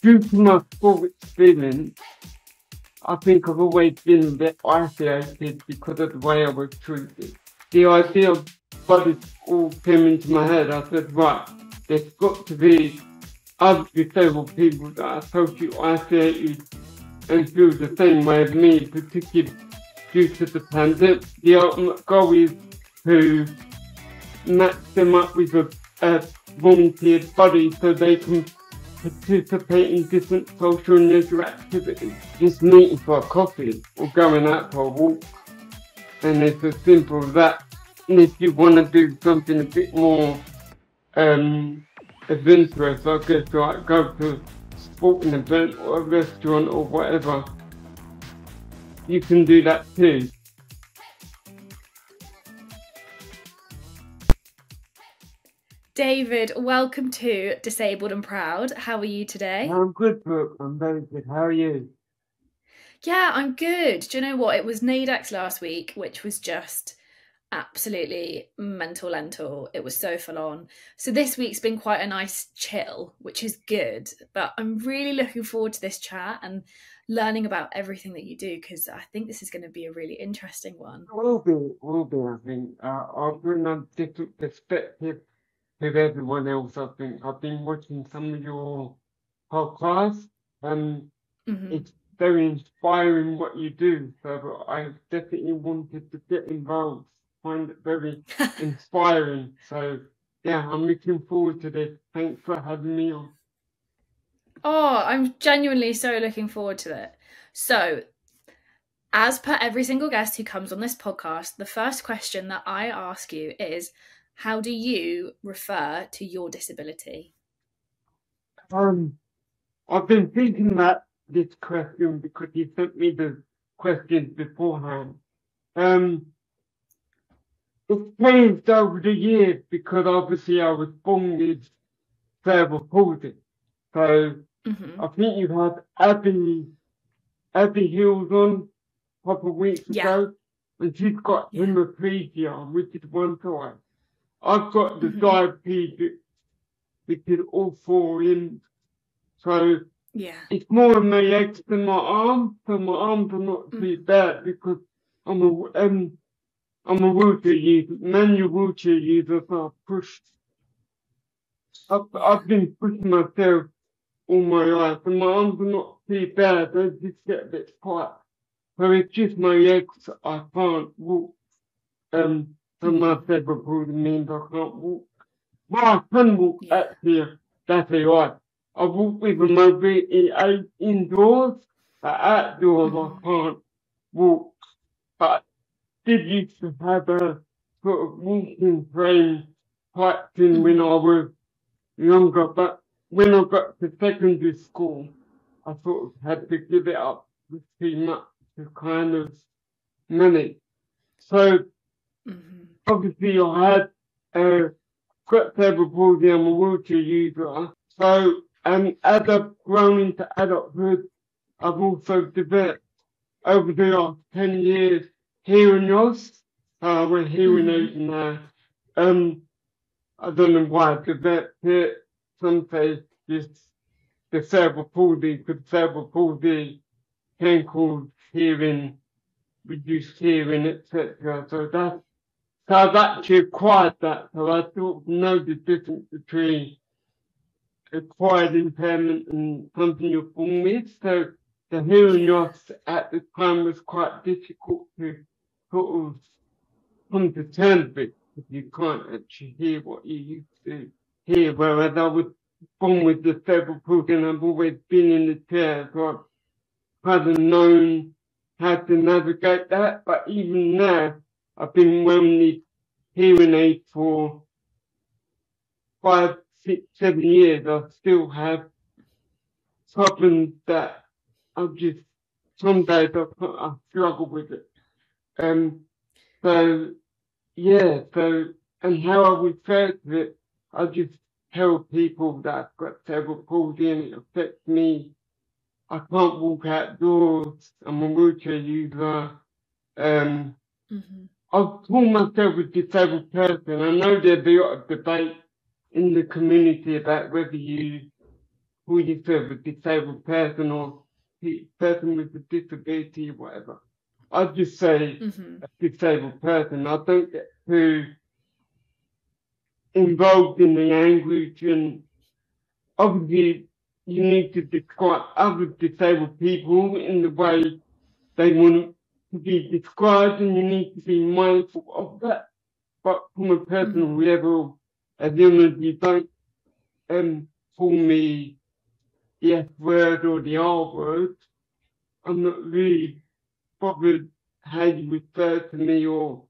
due to my full experience, I think I've always been a bit isolated because of the way I was treated. The idea of bodies all came into my head. I said, right, there's got to be other disabled people that are socially isolated and feel the same way as me, particularly due to the pandemic. The ultimate goal is to match them up with a volunteered body so they can participate in different social and leisure activities. Just meeting for a coffee or going out for a walk. And it's as simple as that. And if you want to do something a bit more adventurous, I guess like go to a sporting event or a restaurant or whatever, you can do that too. David, welcome to Disabled and Proud. How are you today? I'm good, Brooke. I'm very good. How are you? Yeah, I'm good. Do you know what? It was NAIDEX last week, which was just absolutely mental lentil. It was so full on. So this week's been quite a nice chill, which is good. But I'm really looking forward to this chat and learning about everything that you do, because I think this is going to be a really interesting one. Will be, I think. I'll bring a different perspective with everyone else, I think. I've been watching some of your podcasts, and Hmm. it's very inspiring what you do. So I definitely wanted to get involved, find it very inspiring. So yeah, I'm looking forward to this. Thanks for having me on. Oh, I'm genuinely so looking forward to it. So, as per every single guest who comes on this podcast, the first question that I ask you is, how do you refer to your disability? Um, I've been thinking about this question because you sent me the questions beforehand. Um, it's changed over the years because obviously I was born with cerebral palsy. So Hmm. I think you had Abby Hills on a couple of weeks Yeah. ago, and she's got Yeah. hemiplegia, which is one side. I've got the Hmm. diabetes, which is all four limbs. So Yeah. it's more in my legs than my arms. So my arms are not too Hmm. bad because I'm a wheelchair user, manual wheelchair user. So I push. Yeah. I've been pushing myself all my life, and my arms are not too bad. They just get a bit tight. So it's just my legs. I can't walk. So my Hmm. cerebral palsy means I can't walk. Well, I can walk Yeah. actually. That's right. I walk with a mobility aid indoors, but outdoors I Hmm. can't walk. But I did used to have a sort of walking frame type thing when Hmm. I was younger, but when I got to secondary school, I sort of had to give it up. It was too much to kind of manage. So Hmm. obviously I had got cerebral palsy. I'm a wheelchair user. So as I've grown into adulthood, I've also developed over the last 10 years hearing loss. We're hearing Hmm. aids now. Um, I don't know why I developed it. Some say just the cerebral palsy, because cerebral palsy can cause hearing, reduced hearing, etc. So I've actually acquired that. So I sort of know the difference between acquired impairment and something you're born with. So the hearing Yeah. loss at the time was quite difficult to sort of come to terms with because you can't actually hear what you used to hear. Whereas I was born with the cerebral palsy and I've always been in the chair, so I've kind of known how to navigate that. But even now, I've been wearing these hearing aids for 5, 6, 7 years. I still have problems that I just some days I struggle with it. Um, so yeah, and how I refer to it, I just tell people that I've got cerebral palsy and it affects me. I can't walk outdoors. I'm a wheelchair user. Um, Hmm. I've called myself a disabled person. I know there's a lot of debate in the community about whether you call yourself a disabled person or person with a disability or whatever. I'd just say a disabled person. I don't get too involved in the language, and obviously you need to describe other disabled people in the way they want to be described, and you need to be mindful of that. But from a personal level, as long as you don't call me the F word or the R word, I'm not really bothered how you refer to me, or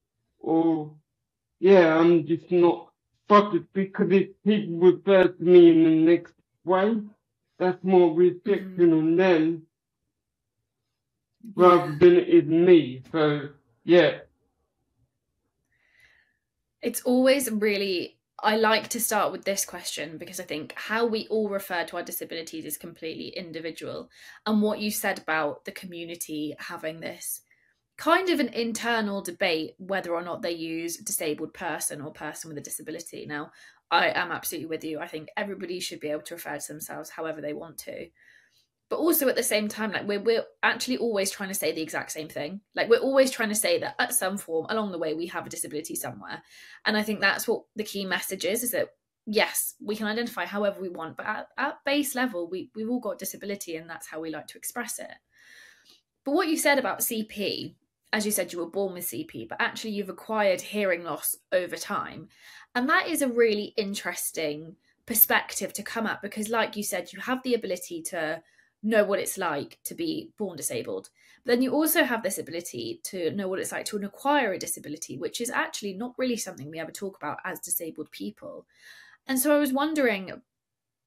yeah, I'm just not bothered, because if people refer to me in the next way, that's more reflection on them rather than it is me. So yeah. It's always really, I like to start with this question because I think how we all refer to our disabilities is completely individual. And what you said about the community having this kind of an internal debate whether or not they use disabled person or person with a disability. Now, I am absolutely with you. I think everybody should be able to refer to themselves however they want to. But also at the same time, like we're actually always trying to say the exact same thing. Like we're always trying to say that at some form along the way we have a disability somewhere. And I think that's what the key message is that yes, we can identify however we want, but at base level, we've all got disability and that's how we like to express it. But what you said about CP, as you said, you were born with CP, but actually you've acquired hearing loss over time. And that is a really interesting perspective to come at because, like you said, you have the ability to know what it's like to be born disabled. But then you also have this ability to know what it's like to acquire a disability, which is actually not really something we ever talk about as disabled people. And so I was wondering,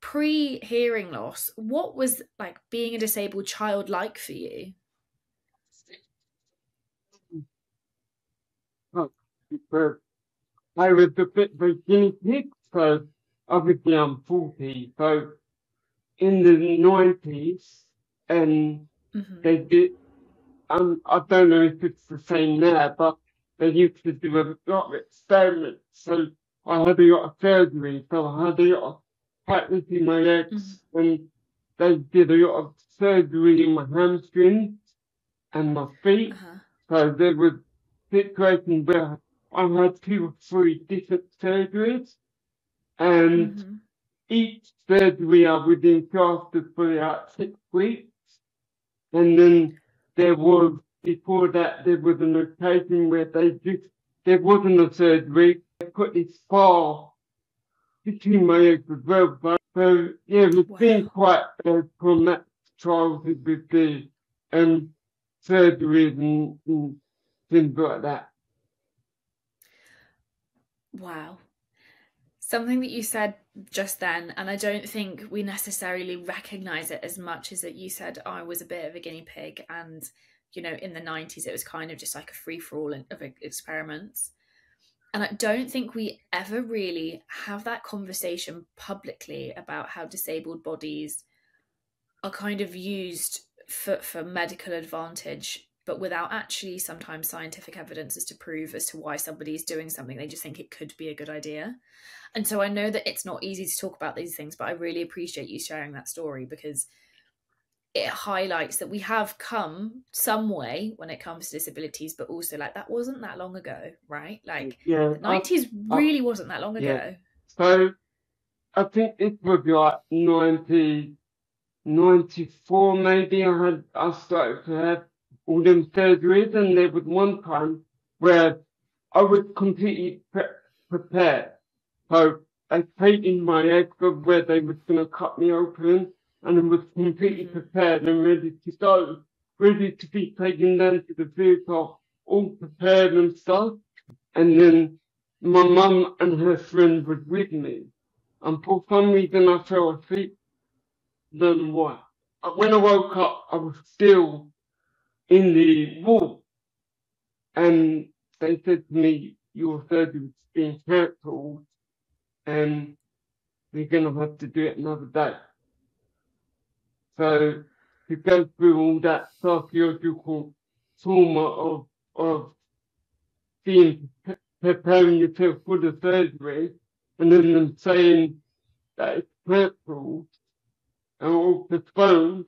pre-hearing loss, what was like being a disabled child like for you? Because I was a bit of a guinea pig, so obviously I'm 40, so in the 90s, and they did, I don't know if it's the same now, but they used to do a lot of experiments. So I had a lot of surgery, so I had a lot of practice in my legs, and they did a lot of surgery in my hamstrings and my feet. So there was situations where I had 2 or 3 different surgeries, and each surgery I was in lasted for about 6 weeks. And then before that, there was an occasion where there wasn't a surgery, they put this bar between my legs as well. So yeah, it's been quite a traumatic childhood with the surgeries and things like that. Wow. Something that you said just then, and I don't think we necessarily recognize it as much, is that you said I was a bit of a guinea pig, and you know, in the 90s it was kind of just like a free-for-all of experiments. And I don't think we ever really have that conversation publicly about how disabled bodies are kind of used for medical advantage, but without actually sometimes scientific evidence as to prove as to why somebody is doing something. They just think it could be a good idea. And so I know that it's not easy to talk about these things, but I really appreciate you sharing that story because it highlights that we have come some way when it comes to disabilities, but also like that wasn't that long ago, right? Like the 90s really wasn't that long ago. So I think it was like 1994 maybe I started to have all them surgeries, and there was one time where I was completely prepared. So they painted my egg where they was going to cut me open, and I was completely prepared and ready to go, ready to be taken down to the theatre, all prepared and stuff. And then my mum and her friend was with me, and for some reason I fell asleep. Don't know why. When I woke up, I was still in the ward, and they said to me, "Your surgery's been cancelled, and we're going to have to do it another day." So to go through all that psychological trauma of preparing yourself for the surgery, and then them saying that it's cancelled, and all postponed,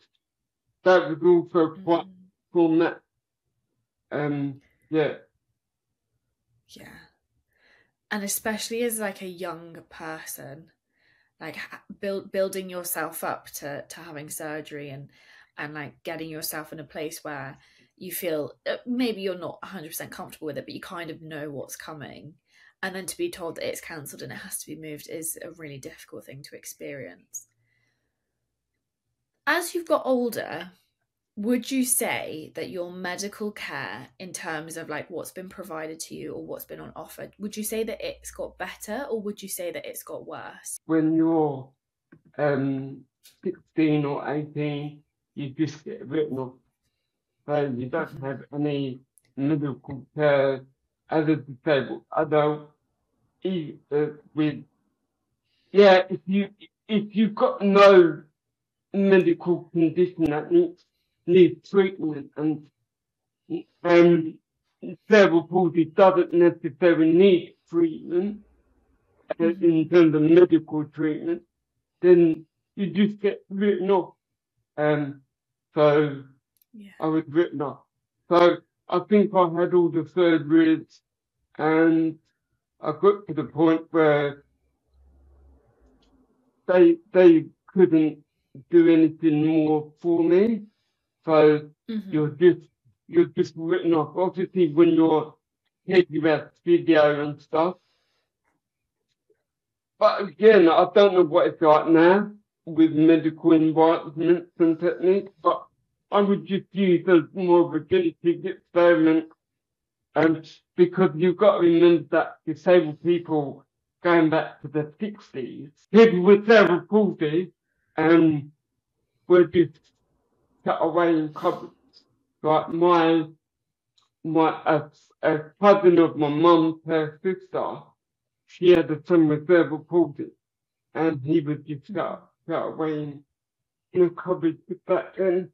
that was also quite traumatic. Yeah. Yeah. And especially as like a young person, like building yourself up to having surgery and like getting yourself in a place where you feel maybe you're not 100% comfortable with it, but you kind of know what's coming, and then to be told that it's cancelled and it has to be moved is a really difficult thing to experience. As you've got older, would you say that your medical care, in terms of like what's been provided to you or what's been on offer, would you say that it's got better or would you say that it's got worse? When you're 16 or 18, you just get written off. So you don't have any medical care as a disabled adult. With if you've got no medical condition that needs treatment, and cerebral palsy doesn't necessarily need treatment in terms of medical treatment, then you just get written off. So I was written off. So I think I had all the surgeries, and I got to the point where they couldn't do anything more for me. So you're just written off. Obviously, when you're taking about video and stuff. But again, I don't know what it's like now with medical environments and techniques, but I would just use as more of a guinea-pig experiment. Because you've got to remember that disabled people going back to the 60s, people with cerebral palsy were just cut away in cupboards. Like a cousin of my mum, her sister, she had a son with cerebral palsy, and he was just cut away in a cupboard back then.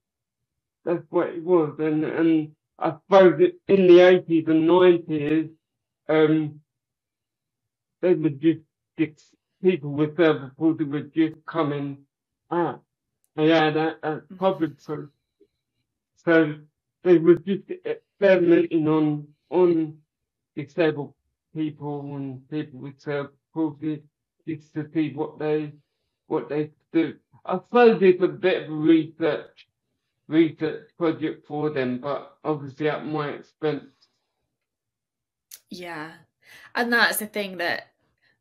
That's what it was, and I suppose in the 80s and 90s, they were just people with cerebral palsy were just coming out. They had a public proof. So they were just experimenting on disabled people and people with cerebral palsy just to see what they do. I suppose it's a bit of a research project for them, but obviously at my expense. Yeah. And that's the thing, that,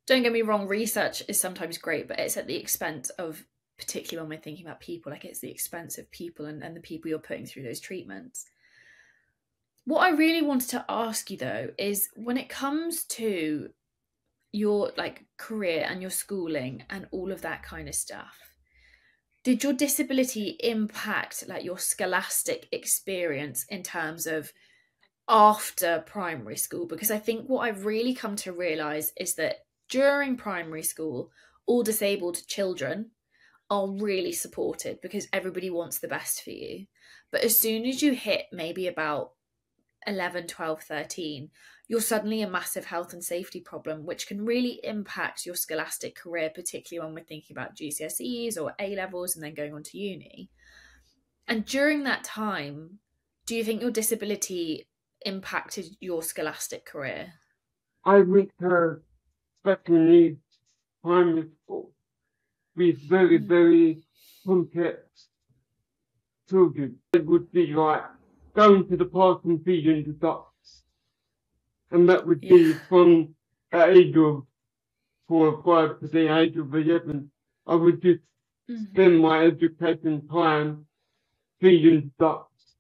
don't get me wrong, research is sometimes great, but it's at the expense of, particularly when we're thinking about people, like it's the expense of people and the people you're putting through those treatments. What I really wanted to ask you though is, when it comes to your like career and your schooling and all of that kind of stuff, did your disability impact like your scholastic experience in terms of after primary school? Because I think what I've really come to realize is that during primary school, all disabled children are really supported because everybody wants the best for you. But as soon as you hit maybe about 11, 12, 13, you're suddenly a massive health and safety problem, which can really impact your scholastic career, particularly when we're thinking about GCSEs or A levels and then going on to uni. And during that time, do you think your disability impacted your scholastic career? I went to special needs primary school with very, very complex children. It would be like going to the park and feeding the ducks. And that would be from the age of 4 or 5 to the age of 11. I would just spend my education time feeding ducks.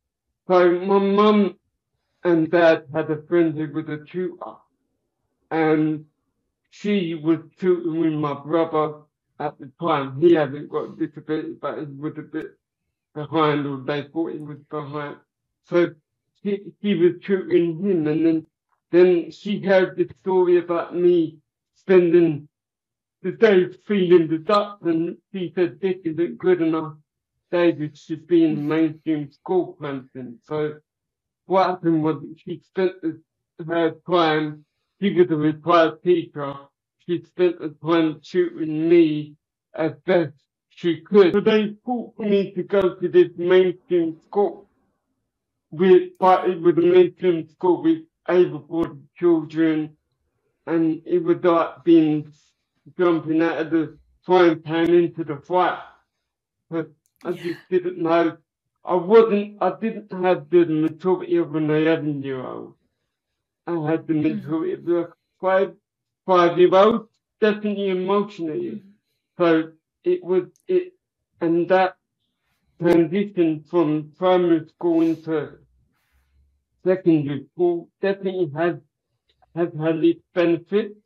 So my mum and dad had a friend who was a tutor, and she was tutoring my brother at the time. He hasn't got a disability, but he was a bit behind, or they thought he was behind. So she was tutoring him, and then she heard the story about me spending the day feeding the ducks, and she said, "This isn't good enough. David should be in the mainstream school," kind of thing. So what happened was she spent her time, she was a retired teacher, she spent the time tutoring me as best she could. So they taught me to go to this mainstream school with a mainstream school with able-bodied children, and it was like being jumping out of the frying pan into the fire. But I just didn't know. I didn't have the maturity of an 11-year-old. I had the maturity of a 5-year-old, definitely emotionally. So and that transition from primary school into secondary school definitely has had its benefits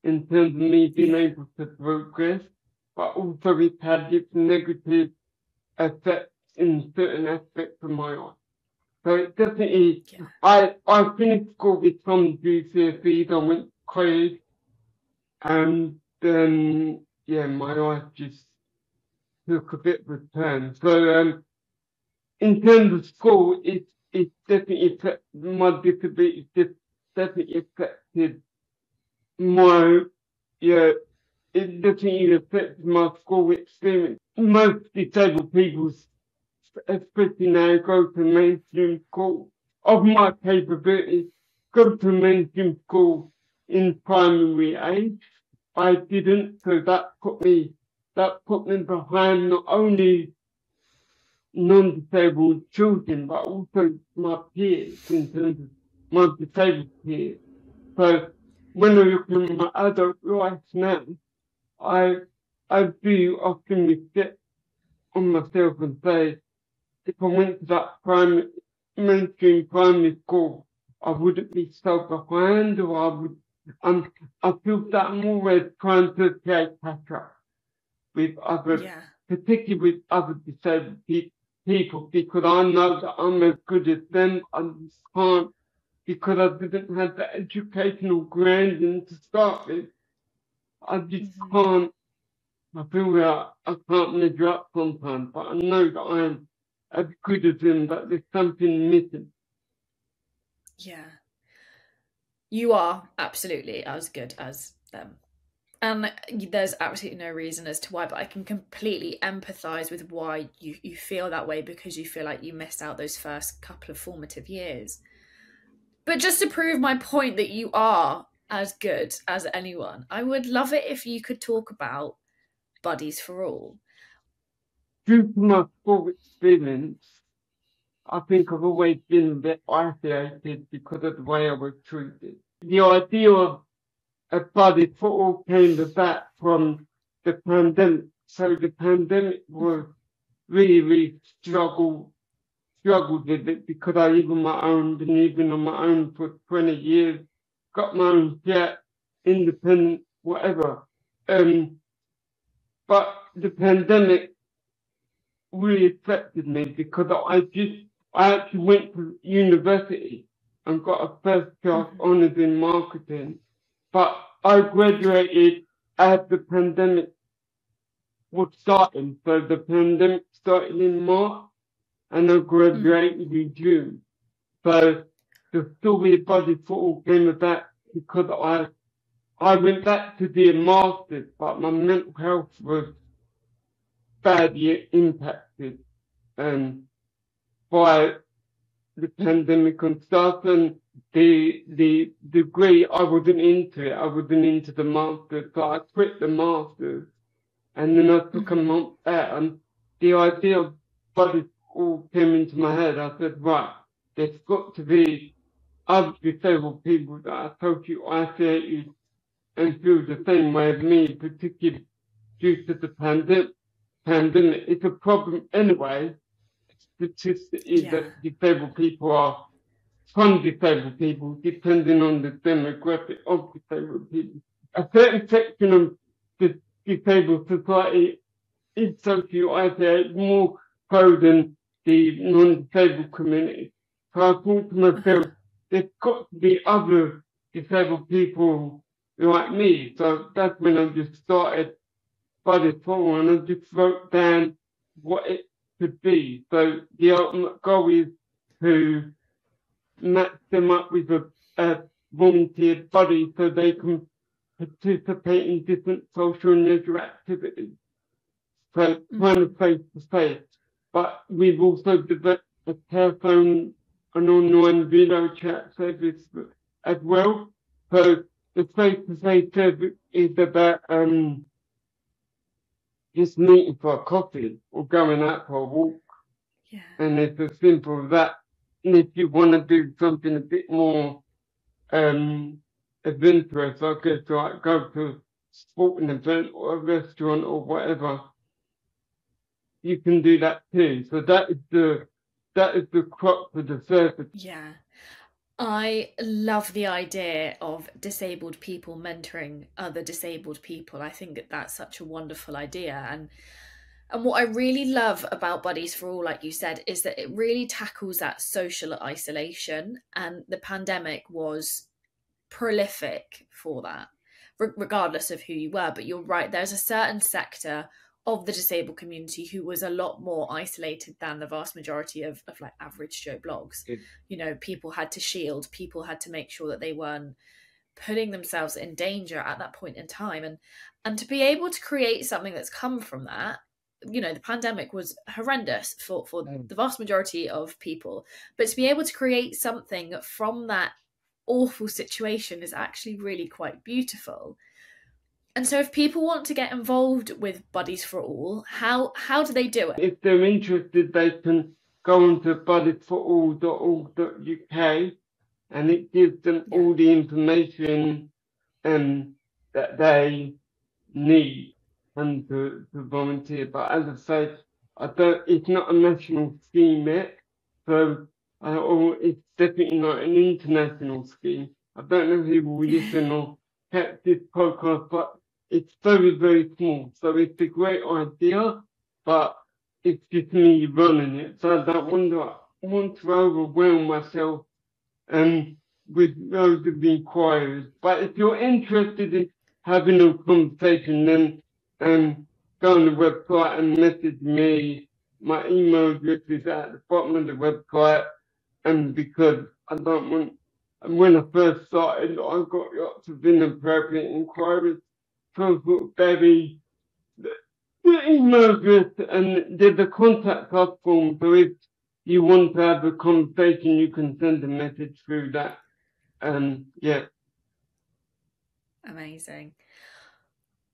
in terms of me being able to progress, but also it's had its negative effects in certain aspects of my life. So it definitely, I finished school with some GCSEs, I went to college, and then, my life just took a bit of a turn. So, in terms of school, it definitely affected my disability, definitely affected my, it definitely affected my school experience. Most disabled people, especially now, go to mainstream school of my capabilities, go to mainstream school in primary age. I didn't, so that put me behind not only non-disabled children, but also my peers in terms of my disabled peers. So when I look at my adult life now, I do often reflect on myself and say, if I went to that mainstream primary school, I wouldn't be so behind, or I feel that I'm always trying to create catch up with particularly with other disabled people, because I know that I'm as good as them. I just can't, because I didn't have the educational grounding to start with. I just can't. I feel that I can't measure up sometimes, but I know that I am as good as them, but there's something missing. Yeah. You are absolutely as good as them. And there's absolutely no reason as to why, but I can completely empathise with why you feel that way, because you feel like you missed out those first couple of formative years. But just to prove my point that you are as good as anyone, I would love it if you could talk about Buddies for All. Due to my school experience, I think I've always been a bit isolated because of the way I was treated. The idea of a buddy football came about from the pandemic. So the pandemic was really struggled with it, because I been living on my own for 20 years, got my own flat, independent, whatever. But the pandemic really affected me, because I actually went to university and got a first class honours in marketing, but I graduated as the pandemic was starting. So the pandemic started in March, and I graduated in June. So the story of Buddy Football came about because I went back to do a master's, but my mental health was badly impacted by the pandemic and stuff, and the degree, I wasn't into it. I wasn't into the master's, so I quit the master's, and then I took a month out, and the idea of Buddy all came into my head. I said, right, there's got to be other disabled people that are totally isolated and feel the same way as me, particularly due to the pandemic. It's a problem anyway. Statistic is that disabled people are, some disabled people, depending on the demographic of disabled people, a certain section of the disabled society is socially isolated more so than the non-disabled community. So I thought to myself, there's got to be other disabled people like me. So that's when I just started Buddy Football, and I just wrote down what it could be. So the ultimate goal is to match them up with a volunteer buddy so they can participate in different social and leisure activities. so kind of face to face. But we've also developed a telephone and online video chat service as well. So the face to face service is about just meeting for a coffee or going out for a walk. Yeah. And it's as simple as that. And if you want to do something a bit more adventurous, I guess like go to a sporting event or a restaurant or whatever, you can do that too. So that is the crux of the service. Yeah. I love the idea of disabled people mentoring other disabled people. I think that that's such a wonderful idea. And what I really love about Buddies for All, like you said, is that it really tackles that social isolation. And the pandemic was prolific for that, regardless of who you were. But you're right, there's a certain sector of the disabled community who was a lot more isolated than the vast majority of like average Joe blogs. You know, people had to shield, people had to make sure that they weren't putting themselves in danger at that point in time. And to be able to create something that's come from that, you know, the pandemic was horrendous for the vast majority of people, but to be able to create something from that awful situation is actually really quite beautiful. And so if people want to get involved with Buddies for All, how do they do it? If they're interested, they can go onto buddiesforall.org.uk and it gives them all the information that they need and to volunteer. But as I say, it's not a national scheme yet, so it's definitely not an international scheme. I don't know who will listen or catch this podcast, but it's very, very small. So it's a great idea, but it's just me running it. So I don't want to overwhelm myself with loads of inquiries. But if you're interested in having a conversation, then go on the website and message me. My email address is at the bottom of the website, and because I don't want, when I first started, I got lots of inappropriate inquiries. So very the email address, and there's a contact us form. So if you want to have a conversation, you can send a message through that. Yeah. Amazing.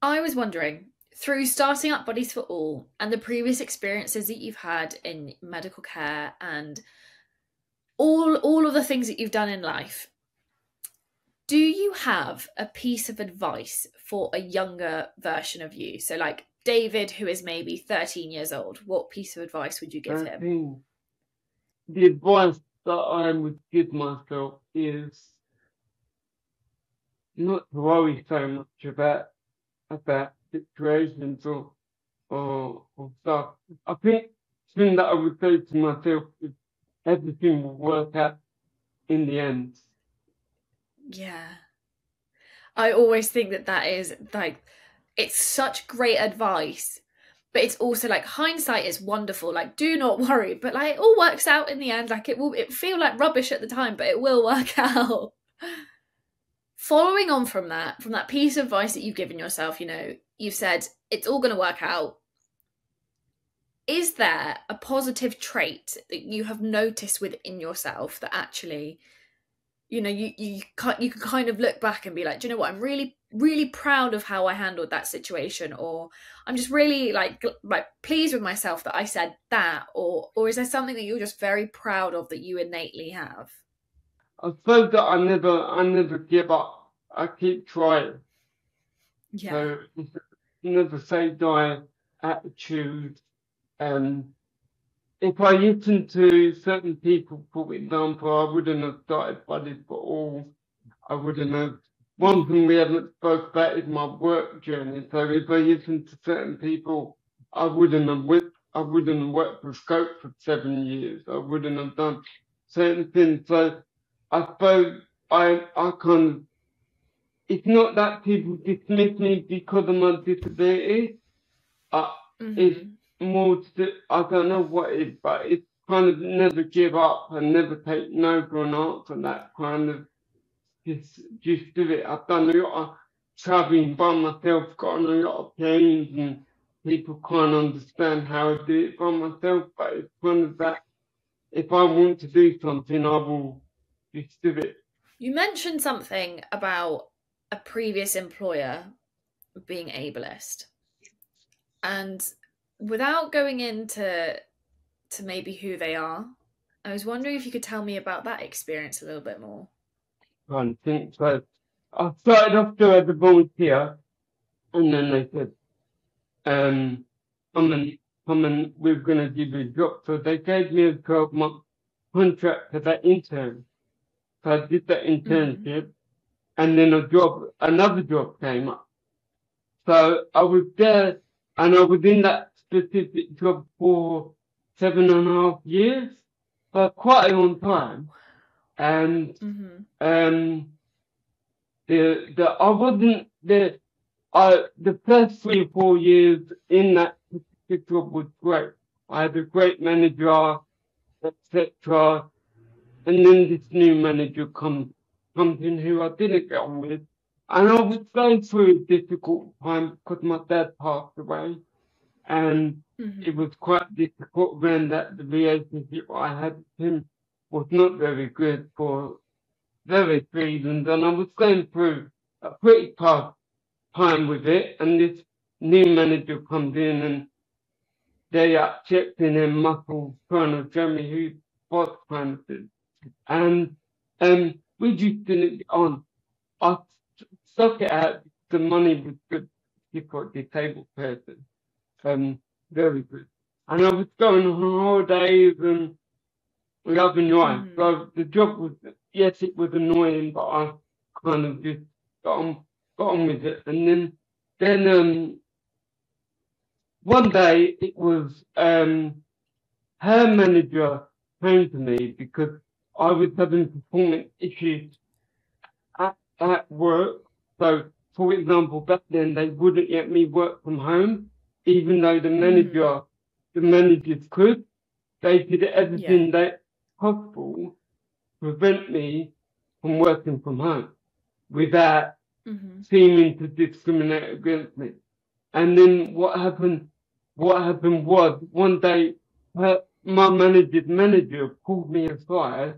I was wondering, through starting up Buddies for All and the previous experiences that you've had in medical care and all of the things that you've done in life, do you have a piece of advice for a younger version of you? So like David, who is maybe 13 years old, what piece of advice would you give him? The advice that I would give myself is not to worry so much about situations or stuff. I think the thing that I would say to myself is everything will work out in the end. Yeah. I always think that is like, it's such great advice, but it's also like hindsight is wonderful. Like, do not worry, but like it all works out in the end. Like it feel like rubbish at the time, but it will work out. Following on from that piece of advice that you've given yourself, you know, you've said it's all going to work out. Is there a positive trait that you have noticed within yourself that actually, you know, you can kind of look back and be like, do you know what, I'm really, really proud of how I handled that situation, or I'm just really like pleased with myself that I said that, or is there something that you're just very proud of that you innately have? I suppose that I never give up. I keep trying. Yeah. So never say die attitude. If I listened to certain people, for example, I wouldn't have started Buddies for All. I wouldn't have. One thing we haven't spoke about is my work journey. So if I listened to certain people, I wouldn't have worked for Scope for 7 years. I wouldn't have done certain things. So I suppose I kind of, it's not that people dismiss me because of my disability. It's more to, I don't know what it is, but it's kind of never give up and never take no for an answer. That kind of just do it. I've done a lot of traveling by myself, got on a lot of planes and people can't understand how I do it by myself, but it's one of that, if I want to do something, I will just do it. You mentioned something about a previous employer being ableist. And without going into maybe who they are, I was wondering if you could tell me about that experience a little bit more. I think so. I started off to as a volunteer, and then they said, come and we're going to give you a job. So they gave me a 12-month contract as an intern. So I did that internship, and then another job came up. So I was there, and I was in that specific job for 7.5 years, so quite a long time. And I wasn't there. The first 3 or 4 years in that specific job was great. I had a great manager, etc. And then this new manager comes in who I didn't get on with. And I was going through a difficult time because my dad passed away. And it was quite difficult when the relationship I had with him was not very good for various reasons. And I was going through a pretty tough time with it. And this new manager comes in and they are checking their muscles, trying to show me who was kind of thing. And we just didn't get on. I stuck it out. The money was good for a disabled person. Very good. And I was going on holidays and loving life. So the job was, yes, it was annoying, but I kind of just got on with it. And then one day it was her manager came to me because I was having performance issues at work. So, for example, back then they wouldn't let me work from home, even though the managers could. They did everything that possible to prevent me from working from home without seeming to discriminate against me. And then what happened was one day my manager's manager pulled me aside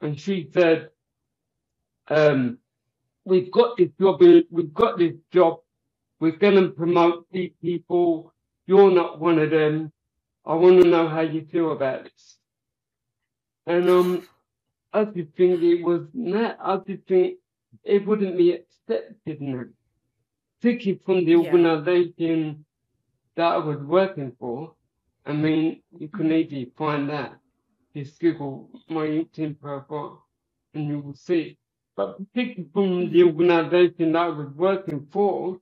and she said, we've got this job, we're going to promote these people, you're not one of them, I want to know how you feel about this. And I just think I just think it wouldn't be accepted now, particularly from the organisation that I was working for. I mean, you can easily find that. Just Google my LinkedIn profile and you will see. But particularly from the organisation that I was working for,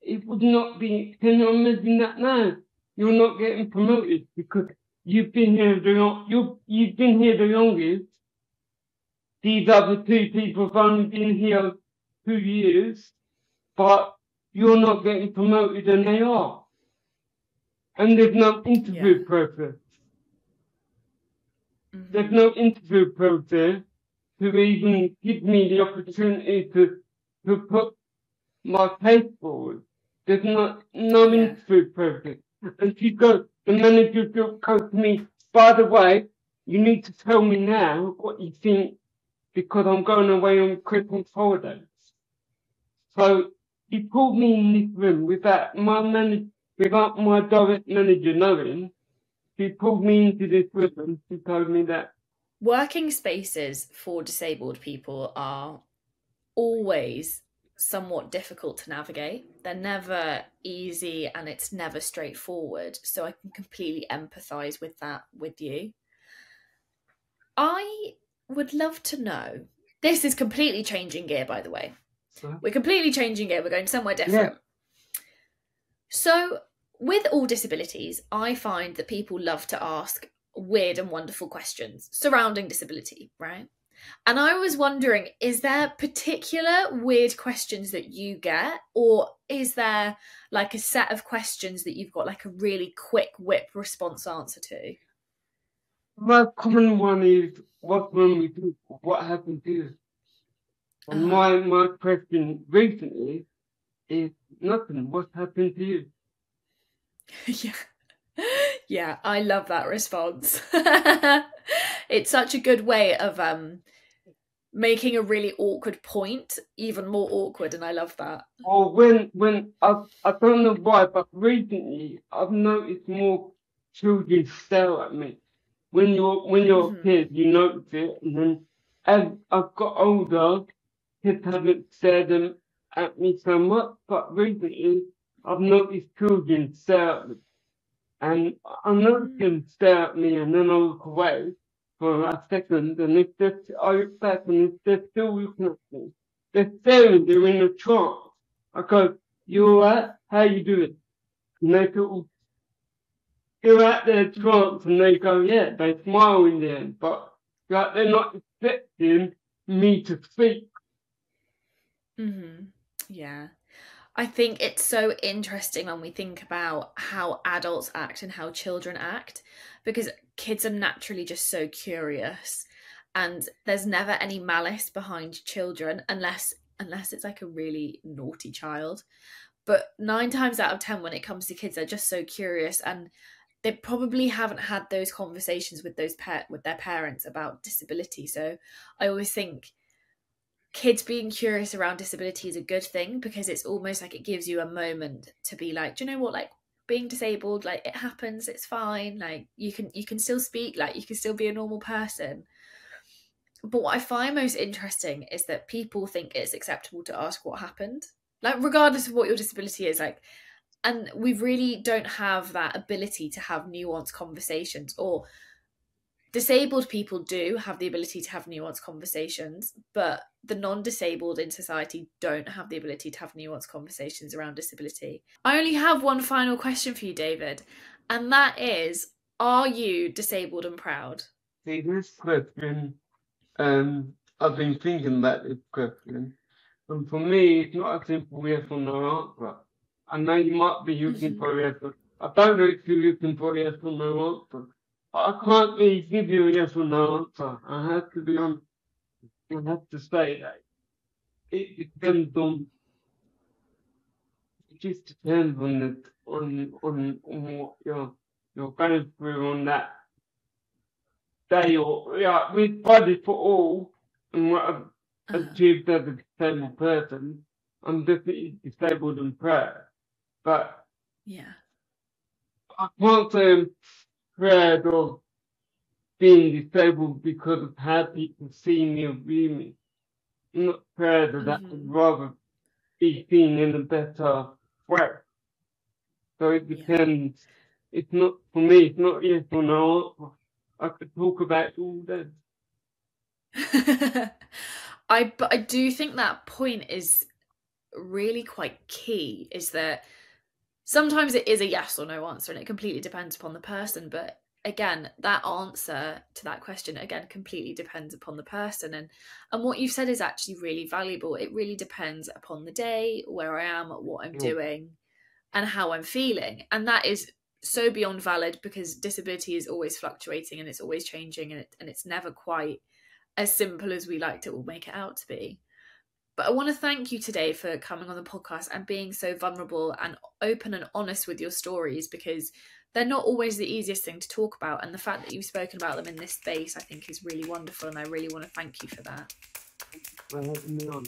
it would not be, can you imagine that now? You're not getting promoted because you've been here the longest. These other 2 people have only been here 2 years, but you're not getting promoted and they are. And there's no interview process. There's no interview process to even give me the opportunity to put my case forward. There's no interview process. And the manager goes to me, by the way, you need to tell me now what you think because I'm going away on Christmas holidays. So he pulled me in this room without my direct manager knowing. He pulled me into this room and he told me that. Working spaces for disabled people are always somewhat difficult to navigate. They're never easy and it's never straightforward. So I can completely empathise with that with you. I would love to know, this is completely changing gear, by the way. We're completely changing gear. We're going somewhere different. Yeah. So with all disabilities, I find that people love to ask weird and wonderful questions surrounding disability, right? And I was wondering, is there particular weird questions that you get, or is there like a set of questions that you've got like a really quick whip response answer to? My common one is, what's wrong with you? What happened to you? And my question recently is nothing. What happened to you? Yeah. Yeah, I love that response. It's such a good way of making a really awkward point even more awkward, and I love that. Or when I don't know why, but recently I've noticed more children stare at me. When you're a Hmm. kid, you notice it, and then as I've got older, kids haven't stared them at me so much. But recently, I've noticed children stare at me, and I notice Mm. them stare at me, and then I look away for a second, and if I look back, and if they're still looking at me, they're staring, they're in a trance. I go, you Mm. alright? How you doing? And they sort of go out their Mm. trance and they go, yeah, they smile in the end, but like they're not expecting me to speak. Hmm. Yeah. I think it's so interesting when we think about how adults act and how children act, because kids are naturally just so curious, and there's never any malice behind children unless it's like a really naughty child. But 9 times out of 10 when it comes to kids, they're just so curious, and they probably haven't had those conversations with with their parents about disability. So I always think kids being curious around disability is a good thing, because it's almost like it gives you a moment to be like, do you know what, like being disabled, like it happens, it's fine, like you can still speak, like you can still be a normal person. But what I find most interesting is that people think it's acceptable to ask what happened, like regardless of what your disability is, like, and we really don't have that ability to have nuanced conversations. Or disabled people do have the ability to have nuanced conversations, but the non-disabled in society don't have the ability to have nuanced conversations around disability. I only have one final question for you, David, and that is, are you disabled and proud? See, this question, I've been thinking about this question, and for me, it's not a simple yes or no answer. I know you might be looking Mhm. for a yes or I don't know if you're looking for a yes or no answer. But I can't really give you a yes or no answer. I have to be honest. I have to say that it depends on it just depends on on what you're going through on that day, or yeah, with body for all and what I've Uh-huh. achieved as a disabled person. I'm definitely disabled and proud, but Yeah. I can't say I'm proud of being disabled because of how people see me or view me. I'm not proud of that. I'd Hmm. rather be seen in a better way. So it Yeah. depends. It's not for me. It's not yes or no. I could talk about it all day. But I do think that point is really quite key, is that sometimes it is a yes or no answer and it completely depends upon the person. But again, that answer to that question again completely depends upon the person. And what you've said is actually really valuable. It really depends upon the day, where I am, what I'm Yeah. doing, and how I'm feeling. And that is so beyond valid, because disability is always fluctuating and it's always changing, and it's never quite as simple as we like to all make it out to be. But I want to thank you today for coming on the podcast and being so vulnerable and open and honest with your stories, because they're not always the easiest thing to talk about. And the fact that you've spoken about them in this space, I think, is really wonderful. And I really want to thank you for that. Well, no.